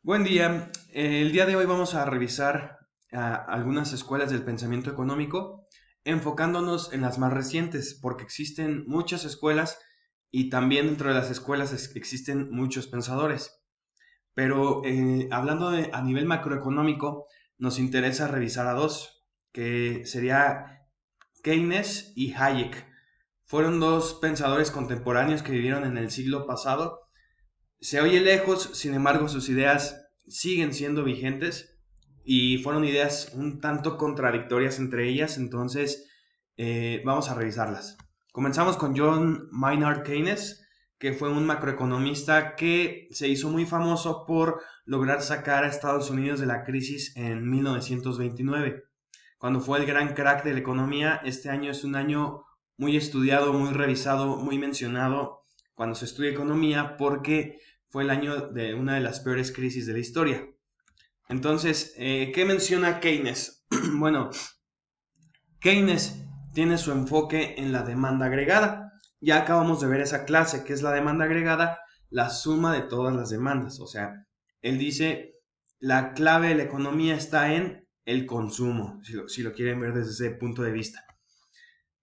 Buen día. El día de hoy vamos a revisar algunas escuelas del pensamiento económico, enfocándonos en las más recientes, porque existen muchas escuelas y también dentro de las escuelas existen muchos pensadores. Pero a nivel macroeconómico, nos interesa revisar a dos, que sería Keynes y Hayek. Fueron dos pensadores contemporáneos que vivieron en el siglo pasado. Se oye lejos, sin embargo sus ideas siguen siendo vigentes y fueron ideas un tanto contradictorias entre ellas, entonces vamos a revisarlas. Comenzamos con John Maynard Keynes, que fue un macroeconomista que se hizo muy famoso por lograr sacar a Estados Unidos de la crisis en 1929, cuando fue el gran crack de la economía. Este año es un año muy estudiado, muy revisado, muy mencionado cuando se estudia economía porque fue el año de una de las peores crisis de la historia. Entonces, ¿qué menciona Keynes? Bueno, Keynes tiene su enfoque en la demanda agregada. Ya acabamos de ver esa clase, que es la demanda agregada, la suma de todas las demandas. O sea, él dice, la clave de la economía está en el consumo, si lo quieren ver desde ese punto de vista.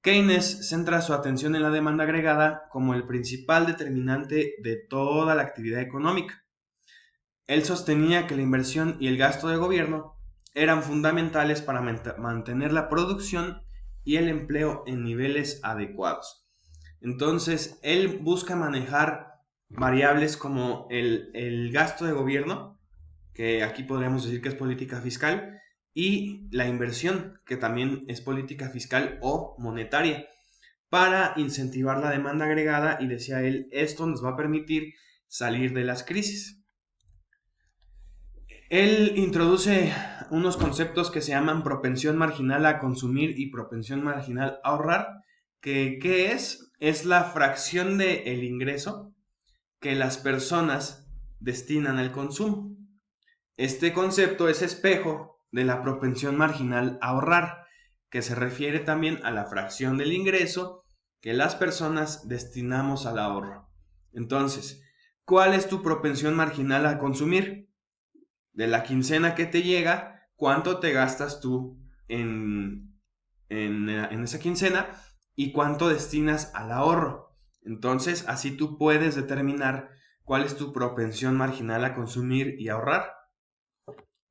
Keynes centra su atención en la demanda agregada como el principal determinante de toda la actividad económica. Él sostenía que la inversión y el gasto de gobierno eran fundamentales para mantener la producción y el empleo en niveles adecuados. Entonces, él busca manejar variables como el gasto de gobierno, que aquí podríamos decir que es política fiscal, y la inversión, que también es política fiscal o monetaria, para incentivar la demanda agregada, y decía él, esto nos va a permitir salir de las crisis. Él introduce unos conceptos que se llaman propensión marginal a consumir y propensión marginal a ahorrar, que ¿qué es? Es la fracción del ingreso que las personas destinan al consumo. Este concepto es espejo de la propensión marginal a ahorrar, que se refiere también a la fracción del ingreso que las personas destinamos al ahorro. Entonces, ¿cuál es tu propensión marginal a consumir? De la quincena que te llega, ¿cuánto te gastas tú en esa quincena y cuánto destinas al ahorro? Entonces, así tú puedes determinar cuál es tu propensión marginal a consumir y ahorrar.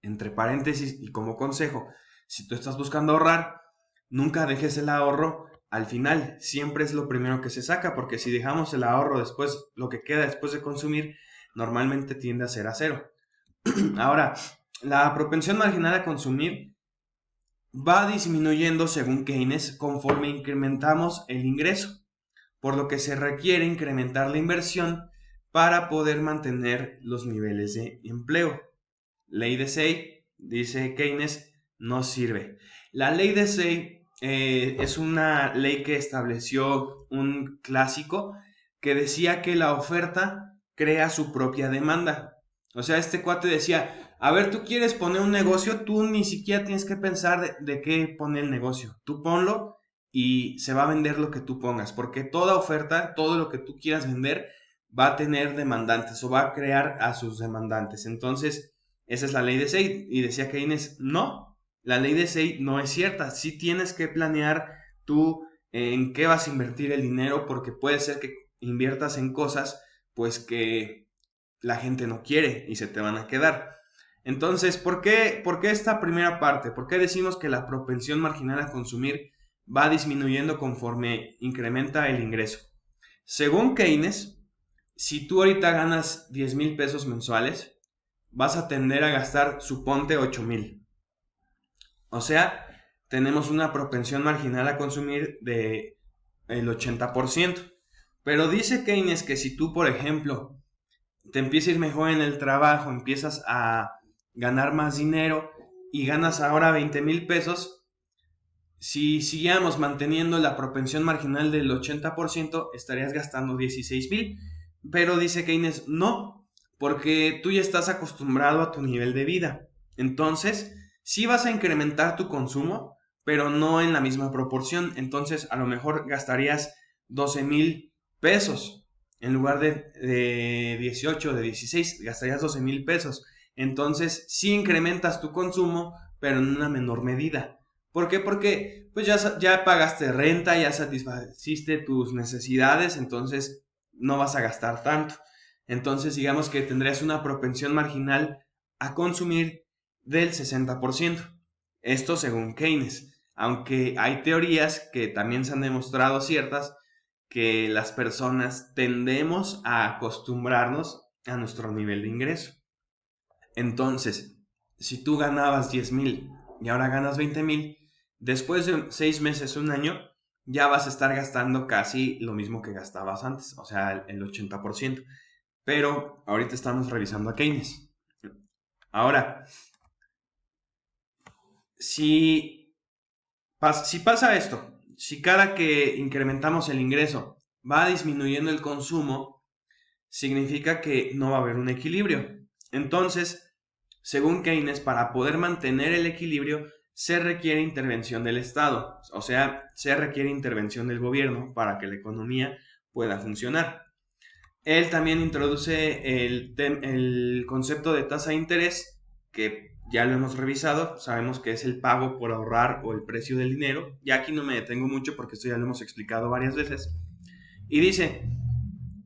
Entre paréntesis y como consejo, si tú estás buscando ahorrar, nunca dejes el ahorro al final, siempre es lo primero que se saca, porque si dejamos el ahorro después, lo que queda después de consumir, normalmente tiende a ser a cero. Ahora, la propensión marginal a consumir va disminuyendo según Keynes conforme incrementamos el ingreso, por lo que se requiere incrementar la inversión para poder mantener los niveles de empleo. Ley de Say, dice Keynes, no sirve. La ley de Say es una ley que estableció un clásico que decía que la oferta crea su propia demanda. O sea, este cuate decía, a ver, tú quieres poner un negocio, tú ni siquiera tienes que pensar de qué poner el negocio. Tú ponlo y se va a vender lo que tú pongas, porque toda oferta, todo lo que tú quieras vender, va a tener demandantes o va a crear a sus demandantes. Entonces, esa es la ley de Say. Y decía Keynes, no, la ley de Say no es cierta. Sí tienes que planear tú en qué vas a invertir el dinero, porque puede ser que inviertas en cosas pues que la gente no quiere y se te van a quedar. Entonces, ¿por qué esta primera parte? ¿Por qué decimos que la propensión marginal a consumir va disminuyendo conforme incrementa el ingreso? Según Keynes, si tú ahorita ganas 10,000 pesos mensuales, vas a tender a gastar, suponte, 8,000. O sea, tenemos una propensión marginal a consumir de el 80%. Pero dice Keynes que si tú, por ejemplo, te empiezas a ir mejor en el trabajo, empiezas a ganar más dinero y ganas ahora 20,000 pesos, si siguiéramos manteniendo la propensión marginal del 80%, estarías gastando 16,000. Pero dice Keynes, no, porque tú ya estás acostumbrado a tu nivel de vida. Entonces, sí vas a incrementar tu consumo, pero no en la misma proporción. Entonces, a lo mejor gastarías 12,000 pesos. En lugar de 18, de 16, gastarías 12,000 pesos. Entonces, sí incrementas tu consumo, pero en una menor medida. ¿Por qué? Porque pues ya pagaste renta, ya satisfaciste tus necesidades, entonces no vas a gastar tanto. Entonces, digamos que tendrías una propensión marginal a consumir del 60%. Esto según Keynes. Aunque hay teorías que también se han demostrado ciertas, que las personas tendemos a acostumbrarnos a nuestro nivel de ingreso. Entonces, si tú ganabas 10,000 y ahora ganas 20,000, después de 6 meses, un año, ya vas a estar gastando casi lo mismo que gastabas antes, o sea, el 80%. Pero ahorita estamos revisando a Keynes. Ahora, si pasa esto, si cada que incrementamos el ingreso va disminuyendo el consumo, significa que no va a haber un equilibrio. Entonces, según Keynes, para poder mantener el equilibrio se requiere intervención del Estado, o sea, se requiere intervención del gobierno para que la economía pueda funcionar. Él también introduce el concepto de tasa de interés, que ya lo hemos revisado, sabemos que es el pago por ahorrar o el precio del dinero. Ya aquí no me detengo mucho porque esto ya lo hemos explicado varias veces. Y dice,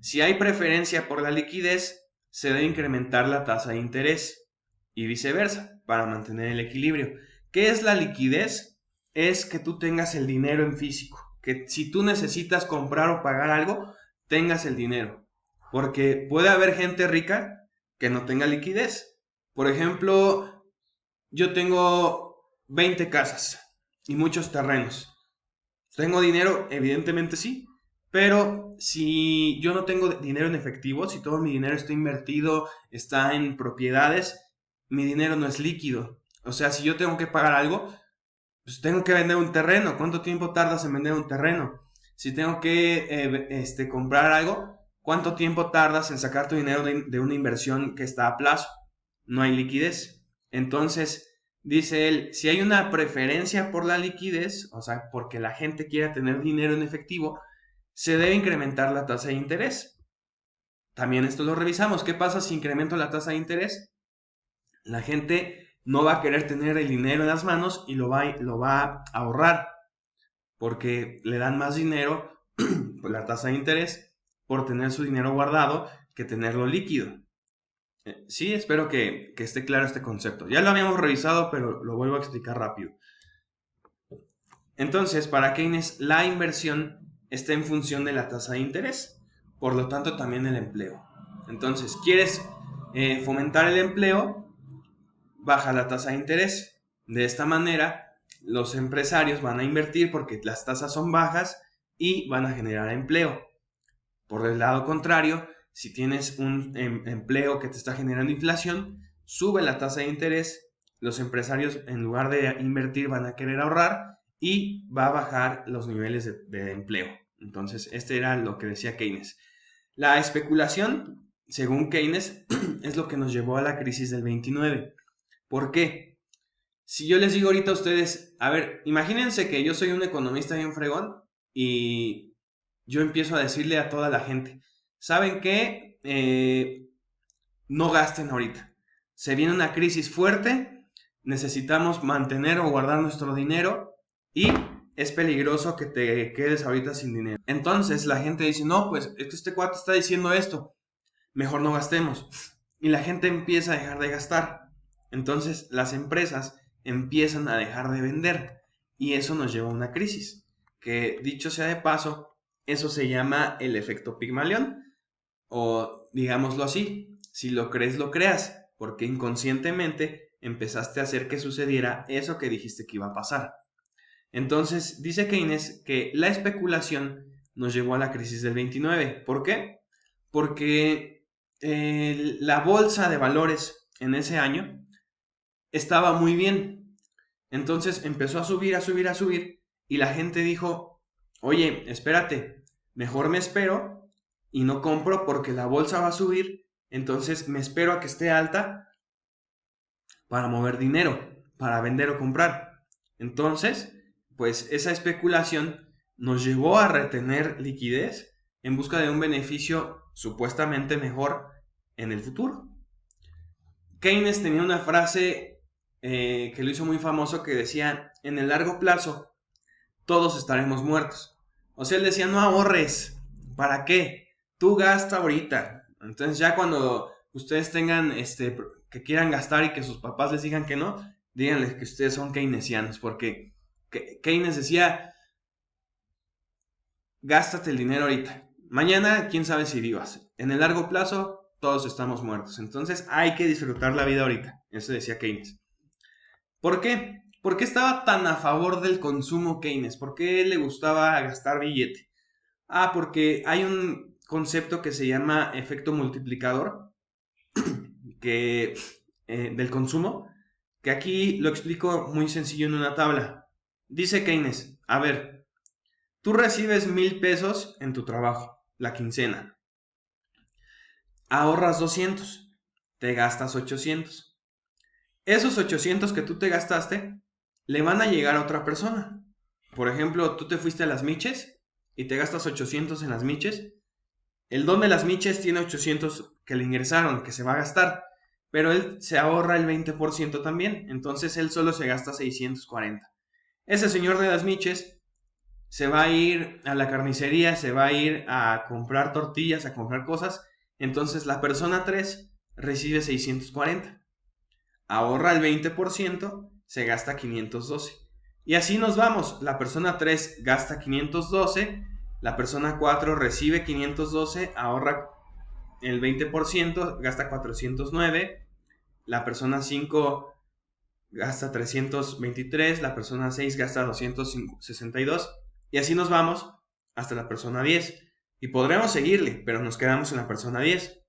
si hay preferencia por la liquidez, se debe incrementar la tasa de interés y viceversa para mantener el equilibrio. ¿Qué es la liquidez? Es que tú tengas el dinero en físico, que si tú necesitas comprar o pagar algo, tengas el dinero. Porque puede haber gente rica que no tenga liquidez. Por ejemplo, yo tengo 20 casas y muchos terrenos. ¿Tengo dinero? Evidentemente sí. Pero si yo no tengo dinero en efectivo, si todo mi dinero está invertido, está en propiedades, mi dinero no es líquido. O sea, si yo tengo que pagar algo, pues tengo que vender un terreno. ¿Cuánto tiempo tardas en vender un terreno? Si tengo que comprar algo, ¿cuánto tiempo tardas en sacar tu dinero de una inversión que está a plazo? No hay liquidez. Entonces, dice él, si hay una preferencia por la liquidez, o sea, porque la gente quiera tener dinero en efectivo, se debe incrementar la tasa de interés. También esto lo revisamos. ¿Qué pasa si incremento la tasa de interés? La gente no va a querer tener el dinero en las manos y lo va a ahorrar porque le dan más dinero por la tasa de interés por tener su dinero guardado que tenerlo líquido. Sí, espero que esté claro este concepto. Ya lo habíamos revisado, pero lo vuelvo a explicar rápido. Entonces, para Keynes, la inversión está en función de la tasa de interés, por lo tanto también el empleo. Entonces, ¿quieres fomentar el empleo? Baja la tasa de interés. De esta manera, los empresarios van a invertir porque las tasas son bajas y van a generar empleo. Por el lado contrario, si tienes un empleo que te está generando inflación, sube la tasa de interés, los empresarios en lugar de invertir van a querer ahorrar y va a bajar los niveles de empleo. Entonces, este era lo que decía Keynes. La especulación, según Keynes, es lo que nos llevó a la crisis del 29. ¿Por qué? Si yo les digo ahorita a ustedes, a ver, imagínense que yo soy un economista bien fregón y yo empiezo a decirle a toda la gente, ¿saben qué? No gasten ahorita. Se viene una crisis fuerte, necesitamos mantener o guardar nuestro dinero y es peligroso que te quedes ahorita sin dinero. Entonces la gente dice, no, pues es que este cuate está diciendo esto, mejor no gastemos. Y la gente empieza a dejar de gastar. Entonces las empresas empiezan a dejar de vender y eso nos lleva a una crisis, que dicho sea de paso, eso se llama el efecto Pigmalión, o digámoslo así, si lo crees, lo creas, porque inconscientemente empezaste a hacer que sucediera eso que dijiste que iba a pasar. Entonces, dice Keynes que la especulación nos llevó a la crisis del 29. ¿Por qué? Porque la bolsa de valores en ese año estaba muy bien. Entonces empezó a subir, a subir, a subir, y la gente dijo, oye, espérate, mejor me espero y no compro porque la bolsa va a subir, entonces me espero a que esté alta para mover dinero, para vender o comprar. Entonces, pues esa especulación nos llevó a retener liquidez en busca de un beneficio supuestamente mejor en el futuro. Keynes tenía una frase que lo hizo muy famoso que decía, en el largo plazo todos estaremos muertos. O sea, él decía, no ahorres, ¿para qué? Tú gasta ahorita. Entonces ya cuando ustedes tengan, que quieran gastar y que sus papás les digan que no, díganles que ustedes son keynesianos, porque Keynes decía, gástate el dinero ahorita. Mañana, quién sabe si vivas. En el largo plazo, todos estamos muertos. Entonces hay que disfrutar la vida ahorita. Eso decía Keynes. ¿Por qué? ¿Por qué estaba tan a favor del consumo Keynes? ¿Por qué le gustaba gastar billete? Porque hay un concepto que se llama efecto multiplicador del consumo, que aquí lo explico muy sencillo en una tabla. Dice Keynes, a ver, tú recibes 1,000 pesos en tu trabajo, la quincena. Ahorras 200, te gastas 800. Esos 800 que tú te gastaste le van a llegar a otra persona. Por ejemplo, tú te fuiste a las miches y te gastas 800 en las miches. El don de las miches tiene 800 que le ingresaron, que se va a gastar, pero él se ahorra el 20% también, entonces él solo se gasta 640. Ese señor de las miches se va a ir a la carnicería, se va a ir a comprar tortillas, a comprar cosas, entonces la persona 3 recibe 640. Ahorra el 20%, se gasta 512. Y así nos vamos, la persona 3 gasta 512, la persona 4 recibe 512, ahorra el 20%, gasta 409, la persona 5 gasta 323, la persona 6 gasta 262, y así nos vamos hasta la persona 10. Y podremos seguirle, pero nos quedamos en la persona 10.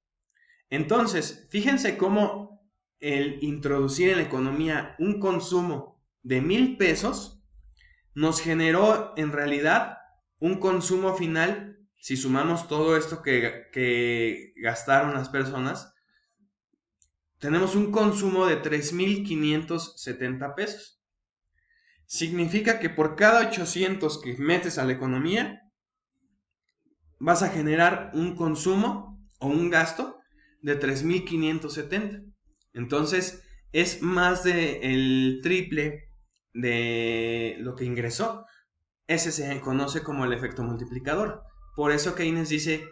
Entonces, fíjense cómo el introducir en la economía un consumo de 1,000 pesos nos generó en realidad un consumo final, si sumamos todo esto que gastaron las personas, tenemos un consumo de 3,570 pesos. Significa que por cada 800 que metes a la economía, vas a generar un consumo o un gasto de 3,570. Entonces, es más del triple de lo que ingresó. Ese se conoce como el efecto multiplicador. Por eso Keynes dice,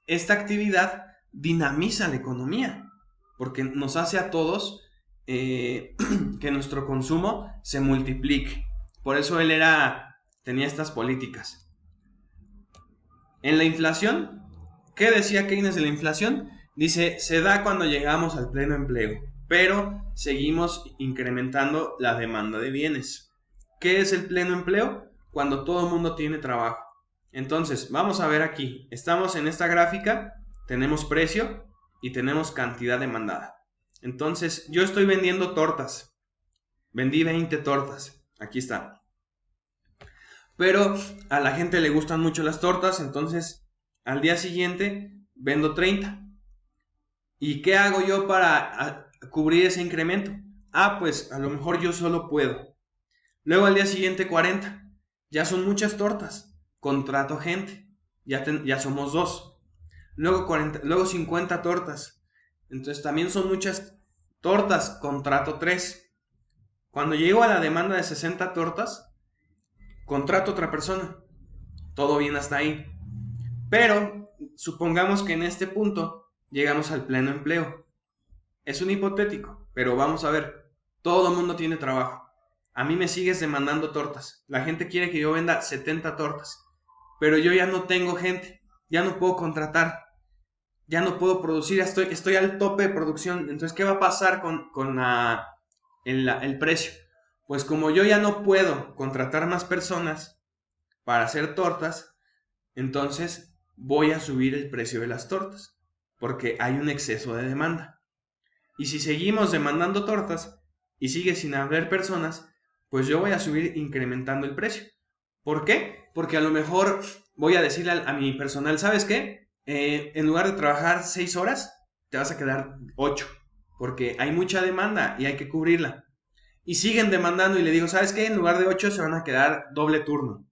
esta actividad dinamiza la economía, porque nos hace a todos que nuestro consumo se multiplique. Por eso él tenía estas políticas. En la inflación, ¿qué decía Keynes de la inflación? Dice, se da cuando llegamos al pleno empleo, pero seguimos incrementando la demanda de bienes. ¿Qué es el pleno empleo? Cuando todo el mundo tiene trabajo. Entonces, vamos a ver aquí. Estamos en esta gráfica, tenemos precio y tenemos cantidad demandada. Entonces, yo estoy vendiendo tortas. Vendí 20 tortas. Aquí está. Pero a la gente le gustan mucho las tortas, entonces al día siguiente vendo 30. ¿Y qué hago yo para cubrir ese incremento? Pues a lo mejor yo solo puedo. Luego al día siguiente 40. Ya son muchas tortas. Contrato gente. Ya somos 2. Luego 50 tortas. Entonces también son muchas tortas. Contrato 3. Cuando llego a la demanda de 60 tortas, contrato otra persona. Todo bien hasta ahí. Pero supongamos que en este punto llegamos al pleno empleo. Es un hipotético, pero vamos a ver. Todo el mundo tiene trabajo. A mí me sigues demandando tortas. La gente quiere que yo venda 70 tortas. Pero yo ya no tengo gente. Ya no puedo contratar. Ya no puedo producir. Estoy al tope de producción. Entonces, ¿qué va a pasar con el precio? Pues como yo ya no puedo contratar más personas para hacer tortas, entonces voy a subir el precio de las tortas, porque hay un exceso de demanda. Y si seguimos demandando tortas y sigue sin haber personas, pues yo voy a subir incrementando el precio. ¿Por qué? Porque a lo mejor voy a decirle a mi personal, ¿sabes qué? En lugar de trabajar 6 horas, te vas a quedar 8, porque hay mucha demanda y hay que cubrirla. Y siguen demandando y le digo, ¿sabes qué? En lugar de 8 se van a quedar doble turno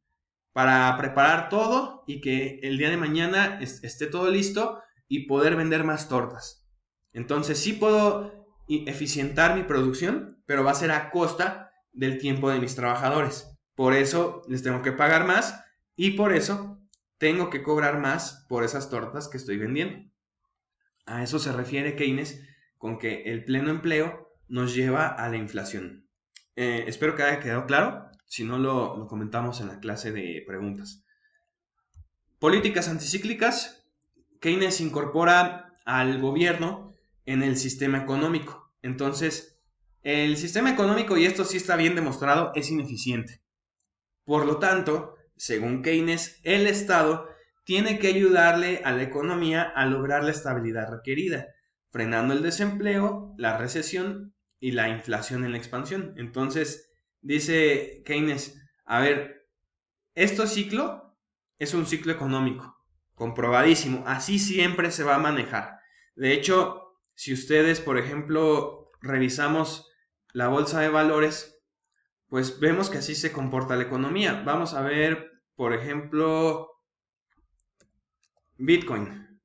para preparar todo y que el día de mañana esté todo listo y poder vender más tortas. Entonces sí puedo eficientar mi producción, pero va a ser a costa del tiempo de mis trabajadores. Por eso les tengo que pagar más y por eso tengo que cobrar más por esas tortas que estoy vendiendo. A eso se refiere Keynes con que el pleno empleo nos lleva a la inflación. Espero que haya quedado claro. Si no, lo comentamos en la clase de preguntas. Políticas anticíclicas. Keynes incorpora al gobierno en el sistema económico. Entonces, el sistema económico, y esto sí está bien demostrado, es ineficiente. Por lo tanto, según Keynes, el Estado tiene que ayudarle a la economía a lograr la estabilidad requerida, frenando el desempleo, la recesión y la inflación en la expansión. Entonces, dice Keynes, a ver, este ciclo es un ciclo económico, comprobadísimo, así siempre se va a manejar. De hecho, si ustedes, por ejemplo, revisamos la bolsa de valores, pues vemos que así se comporta la economía. Vamos a ver, por ejemplo, Bitcoin.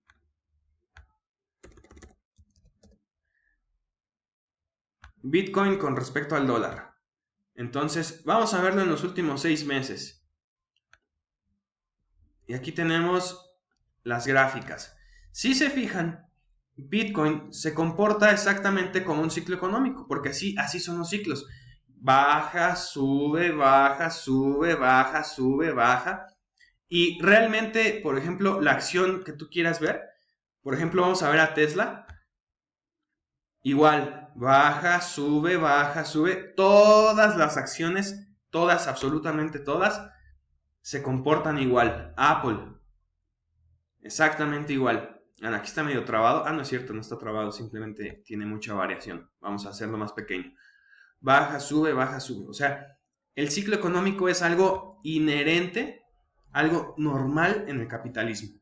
Bitcoin con respecto al dólar. Entonces, vamos a verlo en los últimos 6 meses. Y aquí tenemos las gráficas. Si se fijan, Bitcoin se comporta exactamente como un ciclo económico, porque así son los ciclos. Baja, sube, baja, sube, baja, sube, baja. Y realmente, por ejemplo, la acción que tú quieras ver, por ejemplo, vamos a ver a Tesla. Igual, baja, sube. Todas las acciones, todas, absolutamente todas, se comportan igual. Apple, exactamente igual. Aquí está medio trabado. No es cierto, no está trabado, simplemente tiene mucha variación. Vamos a hacerlo más pequeño. Baja, sube. O sea, el ciclo económico es algo inherente, algo normal en el capitalismo.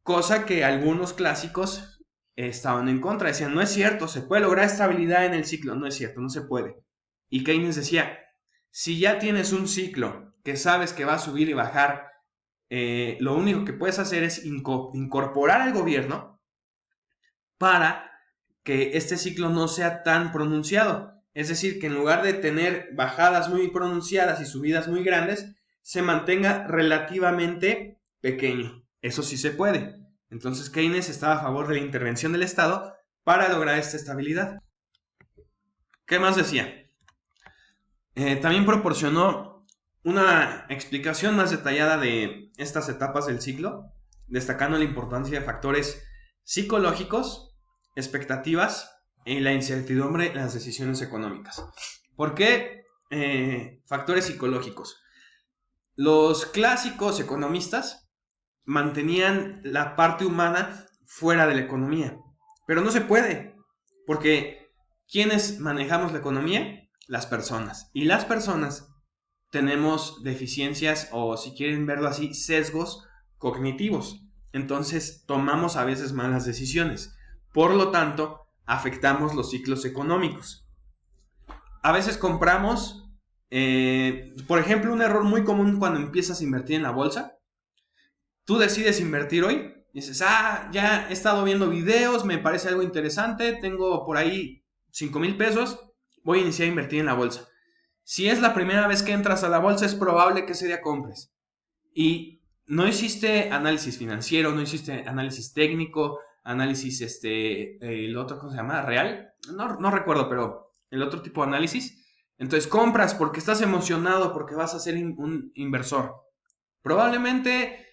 Cosa que algunos clásicos estaban en contra. Decían, no es cierto, se puede lograr estabilidad en el ciclo. No es cierto, no se puede. Y Keynes decía, si ya tienes un ciclo que sabes que va a subir y bajar, lo único que puedes hacer es incorporar al gobierno para que este ciclo no sea tan pronunciado. Es decir, que en lugar de tener bajadas muy pronunciadas y subidas muy grandes, se mantenga relativamente pequeño. Eso sí se puede. Entonces Keynes estaba a favor de la intervención del Estado para lograr esta estabilidad. ¿Qué más decía? También proporcionó una explicación más detallada de estas etapas del ciclo, destacando la importancia de factores psicológicos, expectativas y la incertidumbre en las decisiones económicas. ¿Por qué factores psicológicos? Los clásicos economistas mantenían la parte humana fuera de la economía, pero no se puede, porque ¿quiénes manejamos la economía? Las personas. Y las personas tenemos deficiencias o, si quieren verlo así, sesgos cognitivos. Entonces tomamos a veces malas decisiones. Por lo tanto, afectamos los ciclos económicos. A veces compramos, por ejemplo, un error muy común cuando empiezas a invertir en la bolsa. Tú decides invertir hoy, dices, ya he estado viendo videos, me parece algo interesante, tengo por ahí 5,000 pesos, voy a iniciar a invertir en la bolsa. Si es la primera vez que entras a la bolsa, es probable que ese día compres. Y no hiciste análisis financiero, no hiciste análisis técnico, análisis, el otro, ¿cómo se llama? ¿Real? No recuerdo, pero el otro tipo de análisis. Entonces compras porque estás emocionado, porque vas a ser un inversor. Probablemente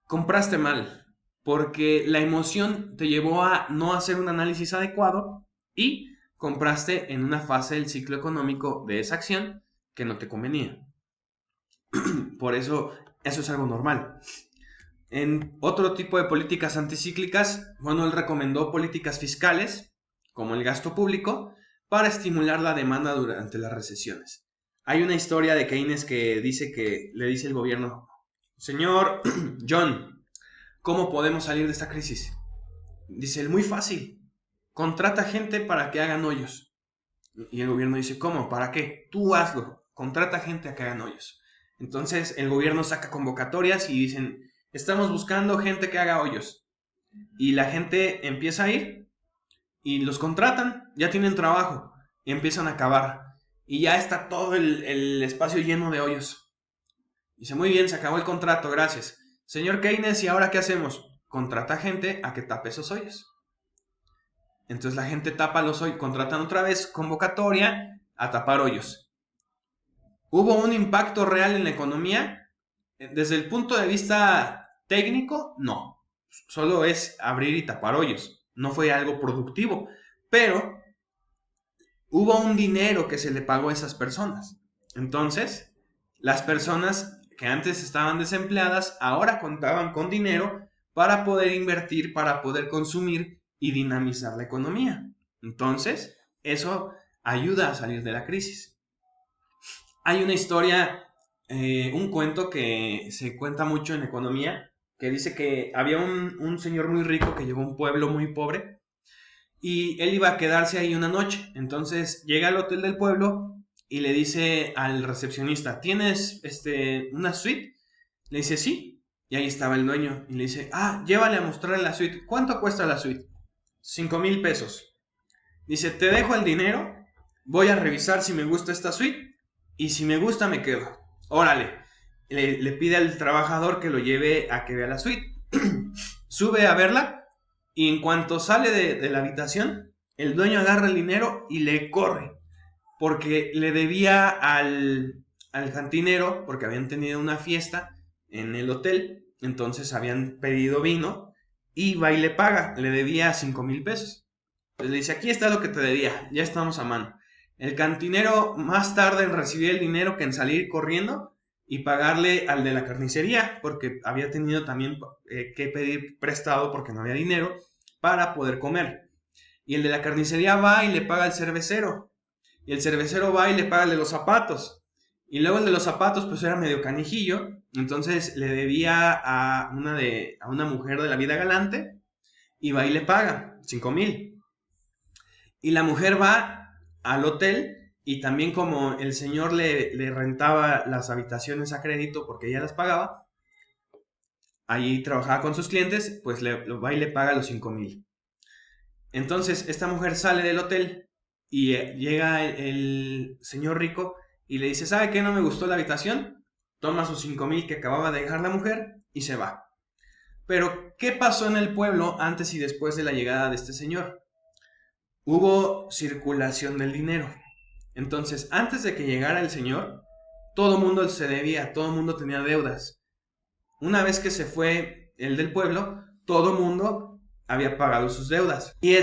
compraste mal, porque la emoción te llevó a no hacer un análisis adecuado y compraste en una fase del ciclo económico de esa acción que no te convenía. Por eso es algo normal. En otro tipo de políticas anticíclicas, bueno, él recomendó políticas fiscales, como el gasto público, para estimular la demanda durante las recesiones. Hay una historia de Keynes que dice que le dice el gobierno, señor John, ¿cómo podemos salir de esta crisis? Dice él, muy fácil, contrata gente para que hagan hoyos. Y el gobierno dice, ¿cómo? ¿Para qué? Tú hazlo, contrata gente a que hagan hoyos. Entonces el gobierno saca convocatorias y dicen, estamos buscando gente que haga hoyos. Y la gente empieza a ir y los contratan, ya tienen trabajo y empiezan a cavar y ya está todo el espacio lleno de hoyos. Dice, muy bien, se acabó el contrato, gracias. Señor Keynes, ¿y ahora qué hacemos? Contrata gente a que tape esos hoyos. Entonces la gente tapa los hoyos, contratan otra vez convocatoria a tapar hoyos. ¿Hubo un impacto real en la economía? Desde el punto de vista técnico, no. Solo es abrir y tapar hoyos. No fue algo productivo. Pero hubo un dinero que se le pagó a esas personas. Entonces, las personas que antes estaban desempleadas ahora contaban con dinero para poder invertir, para poder consumir y dinamizar la economía. Entonces, eso ayuda a salir de la crisis. Hay una historia, un cuento que se cuenta mucho en economía, que dice que había un señor muy rico que llegó a un pueblo muy pobre y él iba a quedarse ahí una noche. Entonces llega al hotel del pueblo y le dice al recepcionista, ¿tienes una suite? Le dice, sí. Y ahí estaba el dueño y le dice, llévale a mostrarle la suite. ¿Cuánto cuesta la suite? 5,000 pesos. Dice, te dejo el dinero, voy a revisar si me gusta esta suite y si me gusta me quedo. Órale. Le pide al trabajador que lo lleve a que vea la suite. Sube a verla y en cuanto sale de la habitación, el dueño agarra el dinero y le corre. Porque le debía al cantinero, porque habían tenido una fiesta en el hotel, entonces habían pedido vino y va y le paga, le debía 5,000 pesos. Entonces le dice, aquí está lo que te debía, ya estamos a mano. El cantinero más tarde en recibir el dinero que en salir corriendo y pagarle al de la carnicería, porque había tenido también que pedir prestado porque no había dinero para poder comer. Y el de la carnicería va y le paga al cervecero. Y el cervecero va y le paga el de los zapatos. Y luego el de los zapatos pues era medio canijillo, entonces le debía a una mujer de la vida galante y va y le paga 5,000. Y la mujer va al hotel y también como el señor le rentaba las habitaciones a crédito porque ella las pagaba, ahí trabajaba con sus clientes, pues va y le paga los 5,000. Entonces esta mujer sale del hotel y llega el señor rico y le dice, ¿sabe qué? No me gustó la habitación. Toma sus 5,000 que acababa de dejar la mujer y se va. Pero, ¿qué pasó en el pueblo antes y después de la llegada de este señor? Hubo circulación del dinero. Entonces, antes de que llegara el señor, todo mundo se debía, todo mundo tenía deudas. Una vez que se fue el del pueblo, todo mundo había pagado sus deudas. Y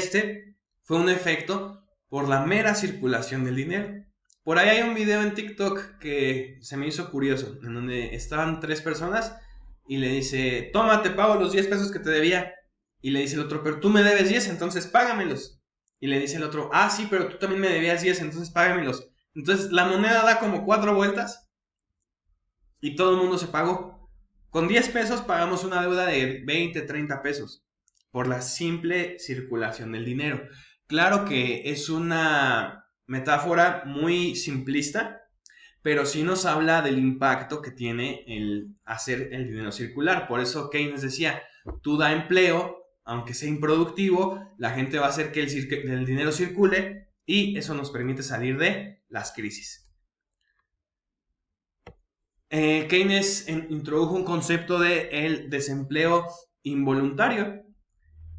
fue un efecto por la mera circulación del dinero. Por ahí hay un video en TikTok que se me hizo curioso, en donde estaban 3 personas y le dice, toma, te pago los 10 pesos que te debía. Y le dice el otro, pero tú me debes 10, entonces págamelos. Y le dice el otro, sí, pero tú también me debías 10, entonces págamelos. Entonces la moneda da como 4 vueltas y todo el mundo se pagó. Con 10 pesos pagamos una deuda de 20, 30 pesos por la simple circulación del dinero. Claro que es una metáfora muy simplista, pero sí nos habla del impacto que tiene el hacer el dinero circular. Por eso Keynes decía, tú da empleo, aunque sea improductivo, la gente va a hacer que el dinero circule y eso nos permite salir de las crisis. Keynes introdujo un concepto de el desempleo involuntario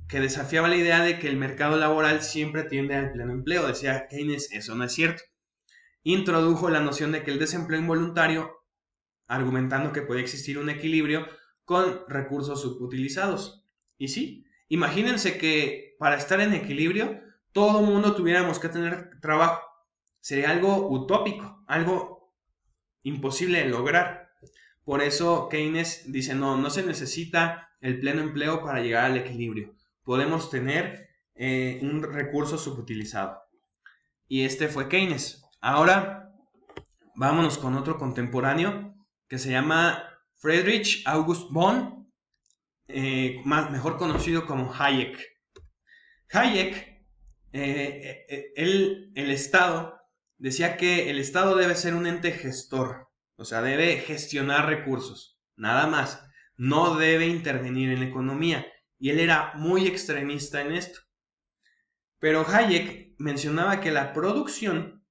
que desafiaba la idea de que el mercado laboral siempre tiende al pleno empleo. Decía Keynes, eso no es cierto. Introdujo la noción de que el desempleo involuntario, argumentando que puede existir un equilibrio con recursos subutilizados. Y sí, imagínense que para estar en equilibrio, todo el mundo tuviéramos que tener trabajo. Sería algo utópico, algo imposible de lograr. Por eso Keynes dice, no se necesita el pleno empleo para llegar al equilibrio. Podemos tener un recurso subutilizado. Y fue Keynes. Ahora vámonos con otro contemporáneo que se llama Friedrich August Bonn, mejor conocido como Hayek. Hayek, el Estado, decía que el Estado debe ser un ente gestor, o sea, debe gestionar recursos, nada más, no debe intervenir en la economía. Y él era muy extremista en esto. Pero Hayek mencionaba que la producción,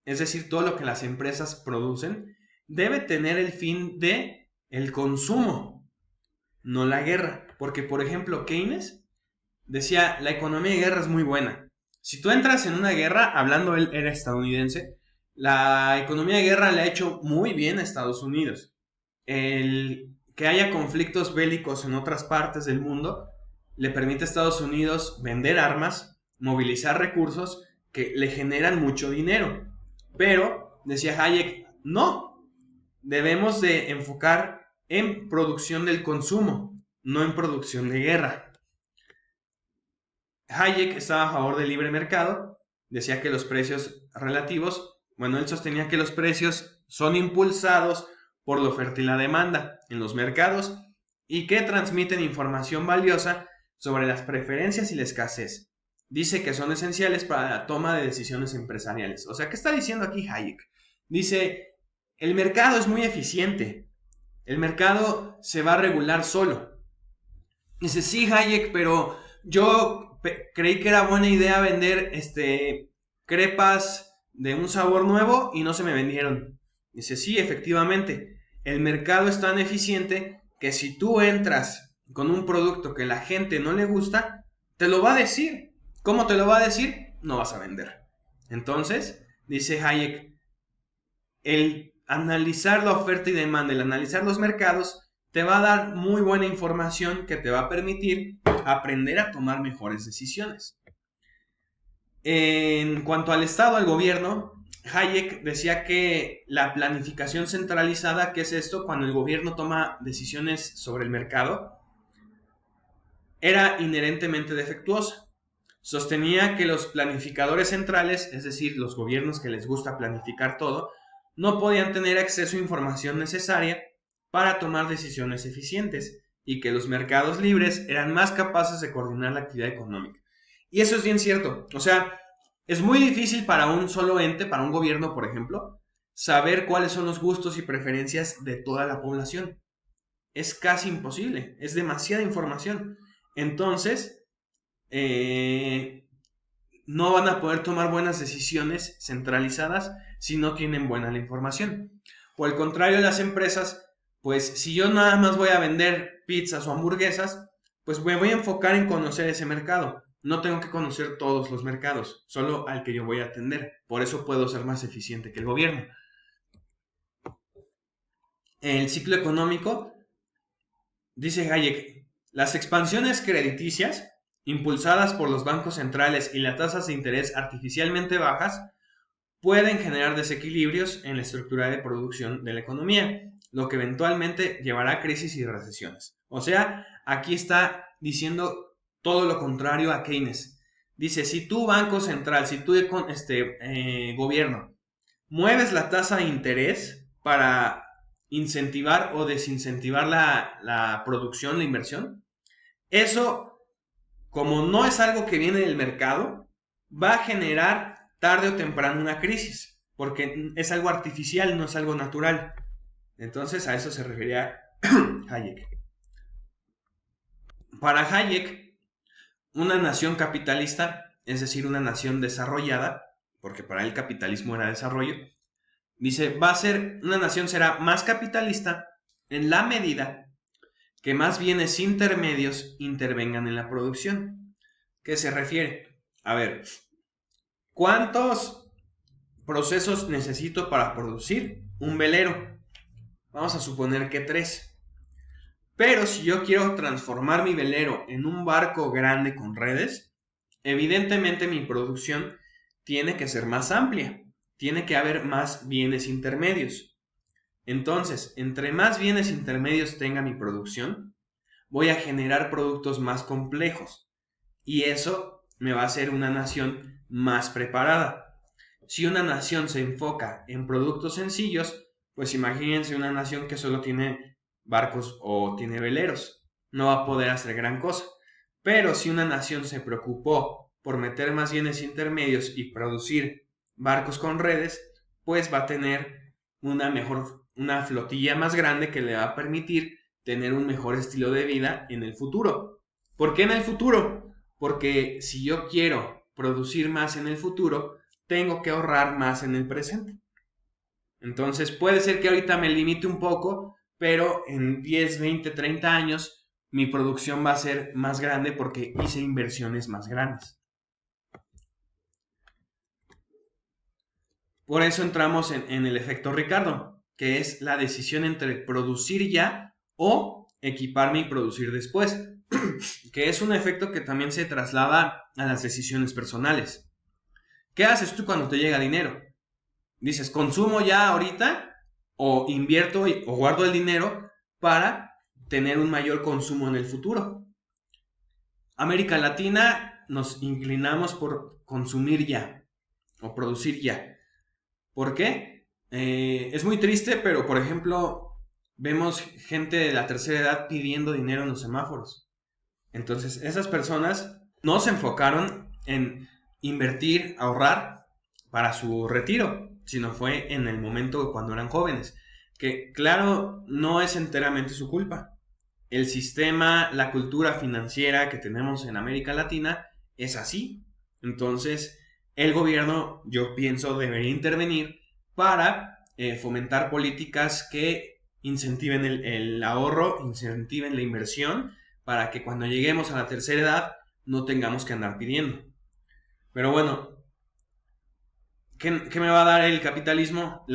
es decir, todo lo que las empresas producen, debe tener el fin de el consumo, no la guerra. Porque, por ejemplo, Keynes decía, la economía de guerra es muy buena. Si tú entras en una guerra, hablando él era estadounidense, la economía de guerra le ha hecho muy bien a Estados Unidos. El que haya conflictos bélicos en otras partes del mundo le permite a Estados Unidos vender armas, movilizar recursos que le generan mucho dinero. Pero, decía Hayek, no, debemos de enfocar en producción del consumo, no en producción de guerra. Hayek estaba a favor del libre mercado, decía que los precios relativos, bueno, él sostenía que los precios son impulsados por la oferta y la demanda en los mercados y que transmiten información valiosa sobre las preferencias y la escasez. Dice que son esenciales para la toma de decisiones empresariales. O sea, ¿qué está diciendo aquí Hayek? Dice, el mercado es muy eficiente, el mercado se va a regular solo. Dice, sí, Hayek, pero yo creí que era buena idea vender crepas de un sabor nuevo y no se me vendieron. Dice, sí, efectivamente, el mercado es tan eficiente que si tú entras con un producto que la gente no le gusta, te lo va a decir. ¿Cómo te lo va a decir? No vas a vender. Entonces, dice Hayek, el analizar la oferta y demanda, el analizar los mercados, te va a dar muy buena información que te va a permitir aprender a tomar mejores decisiones. En cuanto al Estado, al gobierno, Hayek decía que la planificación centralizada, ¿qué es esto? Cuando el gobierno toma decisiones sobre el mercado, era inherentemente defectuosa. Sostenía que los planificadores centrales, es decir, los gobiernos que les gusta planificar todo, no podían tener acceso a información necesaria para tomar decisiones eficientes y que los mercados libres eran más capaces de coordinar la actividad económica. Y eso es bien cierto. O sea, es muy difícil para un solo ente, para un gobierno, por ejemplo, saber cuáles son los gustos y preferencias de toda la población. Es casi imposible, es demasiada información. Entonces, no van a poder tomar buenas decisiones centralizadas si no tienen buena la información. Por el contrario, las empresas, pues si yo nada más voy a vender pizzas o hamburguesas, pues me voy a enfocar en conocer ese mercado. No tengo que conocer todos los mercados, solo al que yo voy a atender. Por eso puedo ser más eficiente que el gobierno. El ciclo económico, dice Hayek, las expansiones crediticias impulsadas por los bancos centrales y las tasas de interés artificialmente bajas, pueden generar desequilibrios en la estructura de producción de la economía, lo que eventualmente llevará a crisis y recesiones. O sea, aquí está diciendo todo lo contrario a Keynes. Dice, si tu banco central, si tu gobierno, mueves la tasa de interés para incentivar o desincentivar la producción, la inversión, eso, como no es algo que viene del mercado, va a generar tarde o temprano una crisis, porque es algo artificial, no es algo natural. Entonces a eso se refería Hayek. Para Hayek, una nación capitalista, es decir, una nación desarrollada, porque para él el capitalismo era desarrollo, dice, una nación será más capitalista en la medida que más bienes intermedios intervengan en la producción. ¿Qué se refiere? A ver, ¿cuántos procesos necesito para producir un velero? Vamos a suponer que 3. Pero si yo quiero transformar mi velero en un barco grande con redes, evidentemente mi producción tiene que ser más amplia. Tiene que haber más bienes intermedios. Entonces, entre más bienes intermedios tenga mi producción, voy a generar productos más complejos. Y eso me va a hacer una nación más preparada. Si una nación se enfoca en productos sencillos, pues imagínense una nación que solo tiene barcos o tiene veleros. No va a poder hacer gran cosa. Pero si una nación se preocupó por meter más bienes intermedios y producir barcos con redes, pues va a tener una flotilla más grande que le va a permitir tener un mejor estilo de vida en el futuro. ¿Por qué en el futuro? Porque si yo quiero producir más en el futuro, tengo que ahorrar más en el presente. Entonces puede ser que ahorita me limite un poco, pero en 10, 20, 30 años mi producción va a ser más grande porque hice inversiones más grandes. Por eso entramos en el efecto Ricardo, que es la decisión entre producir ya o equiparme y producir después, que es un efecto que también se traslada a las decisiones personales. ¿Qué haces tú cuando te llega dinero? Dices, ¿consumo ya ahorita o invierto o guardo el dinero para tener un mayor consumo en el futuro? América Latina nos inclinamos por consumir ya o producir ya. ¿Por qué? Es muy triste, pero por ejemplo, vemos gente de la tercera edad pidiendo dinero en los semáforos. Entonces, esas personas no se enfocaron en invertir, ahorrar para su retiro, sino fue en el momento cuando eran jóvenes. Que claro, no es enteramente su culpa. El sistema, la cultura financiera que tenemos en América Latina es así. Entonces, el gobierno, yo pienso, debería intervenir para fomentar políticas que incentiven el ahorro, incentiven la inversión, para que cuando lleguemos a la tercera edad no tengamos que andar pidiendo. Pero bueno, ¿qué me va a dar el capitalismo?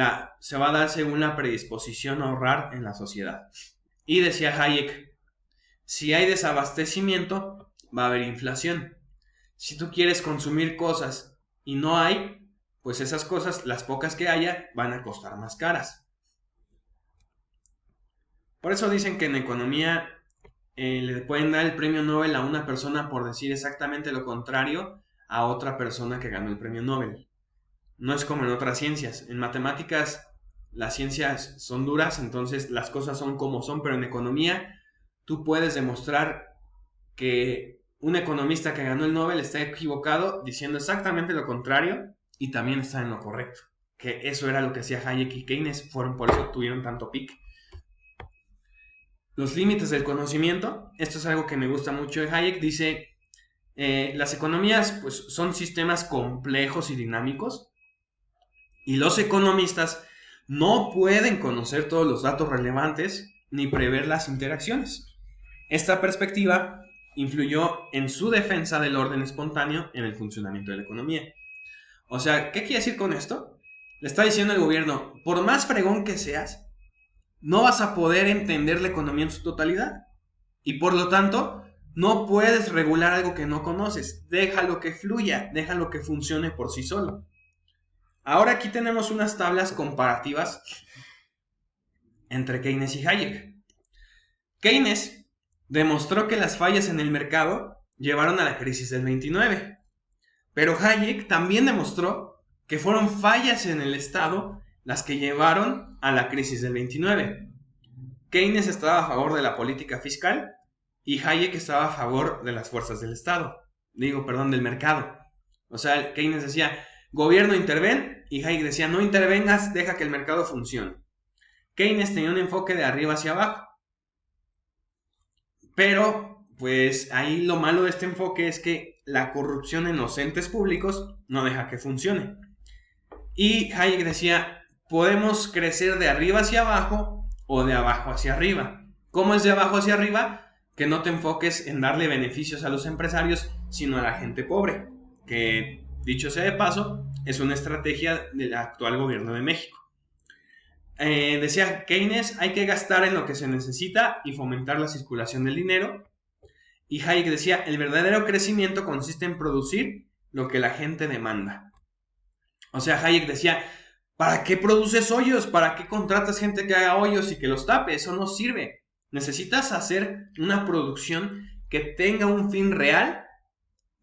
Se va a dar según la predisposición a ahorrar en la sociedad. Y decía Hayek, si hay desabastecimiento, va a haber inflación. Si tú quieres consumir cosas y no hay, pues esas cosas, las pocas que haya, van a costar más caras. Por eso dicen que en economía le pueden dar el premio Nobel a una persona por decir exactamente lo contrario a otra persona que ganó el premio Nobel. No es como en otras ciencias. En matemáticas las ciencias son duras, entonces las cosas son como son, pero en economía tú puedes demostrar que un economista que ganó el Nobel está equivocado diciendo exactamente lo contrario y también está en lo correcto. Que eso era lo que hacía Hayek y Keynes, por eso tuvieron tanto pique. Los límites del conocimiento, esto es algo que me gusta mucho de Hayek, dice, las economías pues, son sistemas complejos y dinámicos y los economistas no pueden conocer todos los datos relevantes ni prever las interacciones. Esta perspectiva influyó en su defensa del orden espontáneo en el funcionamiento de la economía. O sea, ¿qué quiere decir con esto? Le está diciendo el gobierno, por más fregón que seas, no vas a poder entender la economía en su totalidad. Y por lo tanto, no puedes regular algo que no conoces. Déjalo que fluya, déjalo que funcione por sí solo. Ahora aquí tenemos unas tablas comparativas entre Keynes y Hayek. Keynes demostró que las fallas en el mercado llevaron a la crisis del 29. Pero Hayek también demostró que fueron fallas en el Estado las que llevaron a la crisis del 29. Keynes estaba a favor de la política fiscal y Hayek estaba a favor de las fuerzas del Estado. Del mercado. O sea, Keynes decía, gobierno interven, y Hayek decía, no intervengas, deja que el mercado funcione. Keynes tenía un enfoque de arriba hacia abajo. Pero, pues ahí lo malo de este enfoque es que la corrupción en los entes públicos no deja que funcione. Y Hayek decía, podemos crecer de arriba hacia abajo o de abajo hacia arriba. ¿Cómo es de abajo hacia arriba? Que no te enfoques en darle beneficios a los empresarios, sino a la gente pobre. Que, dicho sea de paso, es una estrategia del actual gobierno de México. Decía Keynes, hay que gastar en lo que se necesita y fomentar la circulación del dinero. Y Hayek decía, el verdadero crecimiento consiste en producir lo que la gente demanda. O sea, Hayek decía, ¿para qué produces hoyos? ¿Para qué contratas gente que haga hoyos y que los tape? Eso no sirve. Necesitas hacer una producción que tenga un fin real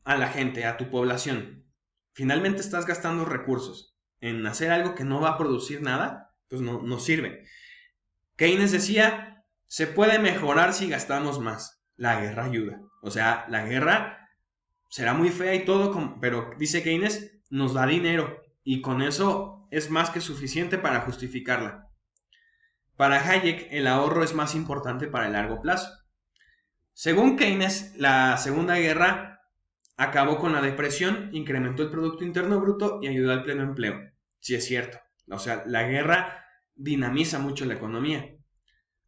a la gente, a tu población. Finalmente estás gastando recursos en hacer algo que no va a producir nada, pues no sirve. Keynes decía, se puede mejorar si gastamos más. La guerra ayuda. O sea, la guerra será muy fea y todo, pero dice Keynes, nos da dinero y con eso es más que suficiente para justificarla. Para Hayek, el ahorro es más importante para el largo plazo. Según Keynes, la Segunda Guerra acabó con la depresión, incrementó el Producto Interno Bruto y ayudó al pleno empleo. Sí es cierto. O sea, la guerra dinamiza mucho la economía.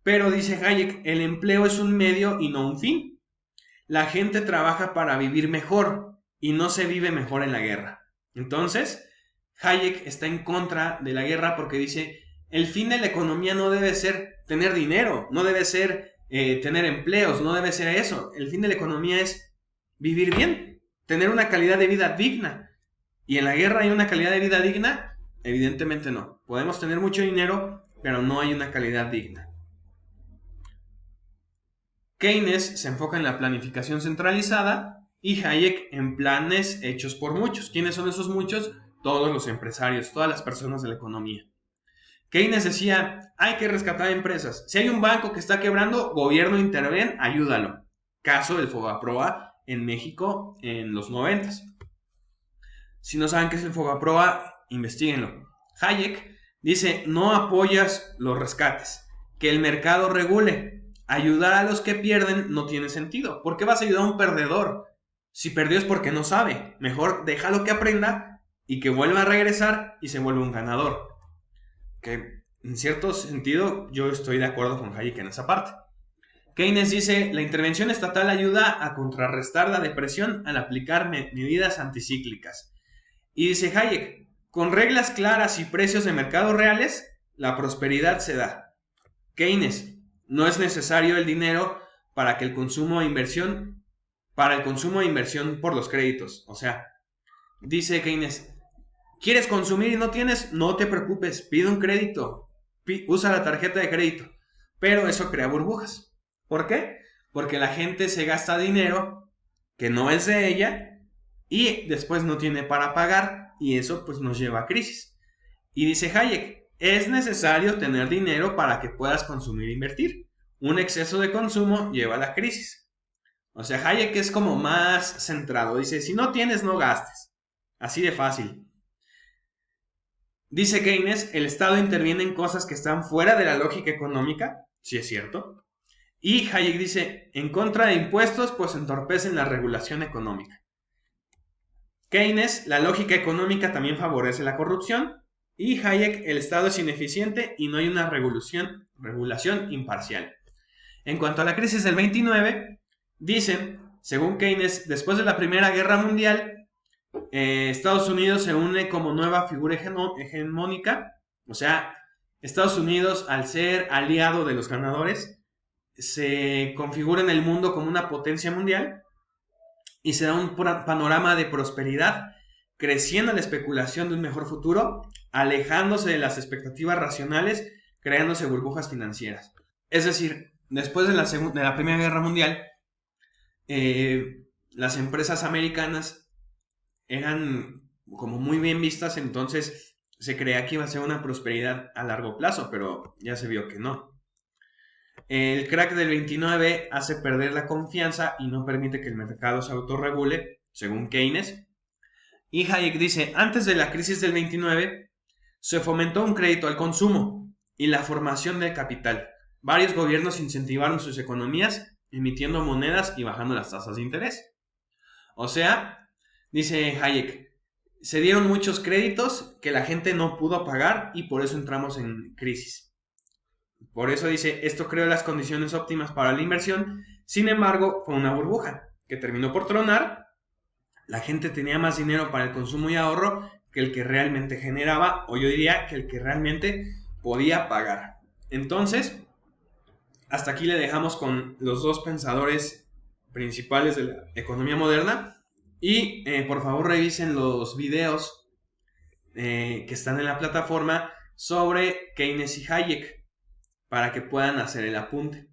Pero dice Hayek, el empleo es un medio y no un fin. La gente trabaja para vivir mejor y no se vive mejor en la guerra. Entonces, Hayek está en contra de la guerra porque dice, el fin de la economía no debe ser tener dinero, no debe ser tener empleos, no debe ser eso. El fin de la economía es vivir bien, tener una calidad de vida digna. ¿Y en la guerra hay una calidad de vida digna? Evidentemente no. Podemos tener mucho dinero, pero no hay una calidad digna. Keynes se enfoca en la planificación centralizada y Hayek en planes hechos por muchos. ¿Quiénes son esos muchos? Todos los empresarios, todas las personas de la economía. Keynes decía, hay que rescatar empresas. Si hay un banco que está quebrando, gobierno interviene, ayúdalo. Caso del Fobaproa en México en los 90. Si no saben qué es el Fobaproa, investiguenlo. Hayek dice, no apoyas los rescates, que el mercado regule. Ayudar a los que pierden no tiene sentido. ¿Por qué vas a ayudar a un perdedor? Si perdió es porque no sabe. Mejor déjalo que aprenda y que vuelva a regresar y se vuelva un ganador. Que en cierto sentido yo estoy de acuerdo con Hayek en esa parte. Keynes dice, la intervención estatal ayuda a contrarrestar la depresión al aplicar medidas anticíclicas. Y dice Hayek, con reglas claras y precios de mercado reales, la prosperidad se da. Keynes, no es necesario el dinero para el consumo e inversión por los créditos. O sea, dice Keynes, ¿quieres consumir y no tienes? No te preocupes, pide un crédito, usa la tarjeta de crédito. Pero eso crea burbujas. ¿Por qué? Porque la gente se gasta dinero que no es de ella y después no tiene para pagar y eso pues nos lleva a crisis. Y dice Hayek, es necesario tener dinero para que puedas consumir e invertir. Un exceso de consumo lleva a la crisis. O sea, Hayek es como más centrado. Dice, si no tienes, no gastes. Así de fácil. Dice Keynes, el Estado interviene en cosas que están fuera de la lógica económica. Sí es cierto. Y Hayek dice, en contra de impuestos, pues entorpecen la regulación económica. Keynes, la lógica económica también favorece la corrupción. Y Hayek, el Estado es ineficiente y no hay una regulación imparcial. En cuanto a la crisis del 29, dicen, según Keynes, después de la Primera Guerra Mundial, Estados Unidos se une como nueva figura hegemónica. O sea, Estados Unidos, al ser aliado de los ganadores, se configura en el mundo como una potencia mundial y se da un panorama de prosperidad, creciendo la especulación de un mejor futuro, alejándose de las expectativas racionales, creándose burbujas financieras. Es decir, después de la Primera Guerra Mundial, las empresas americanas eran como muy bien vistas, entonces se creía que iba a ser una prosperidad a largo plazo, pero ya se vio que no. El crack del 29 hace perder la confianza y no permite que el mercado se autorregule, según Keynes. Y Hayek dice, antes de la crisis del 29, se fomentó un crédito al consumo y la formación de capital. Varios gobiernos incentivaron sus economías emitiendo monedas y bajando las tasas de interés. O sea, dice Hayek, se dieron muchos créditos que la gente no pudo pagar y por eso entramos en crisis. Por eso dice, esto creó las condiciones óptimas para la inversión, sin embargo, fue una burbuja que terminó por tronar. La gente tenía más dinero para el consumo y ahorro que el que realmente generaba, o yo diría que el que realmente podía pagar. Entonces, hasta aquí le dejamos con los dos pensadores principales de la economía moderna. Y por favor revisen los videos que están en la plataforma sobre Keynes y Hayek para que puedan hacer el apunte.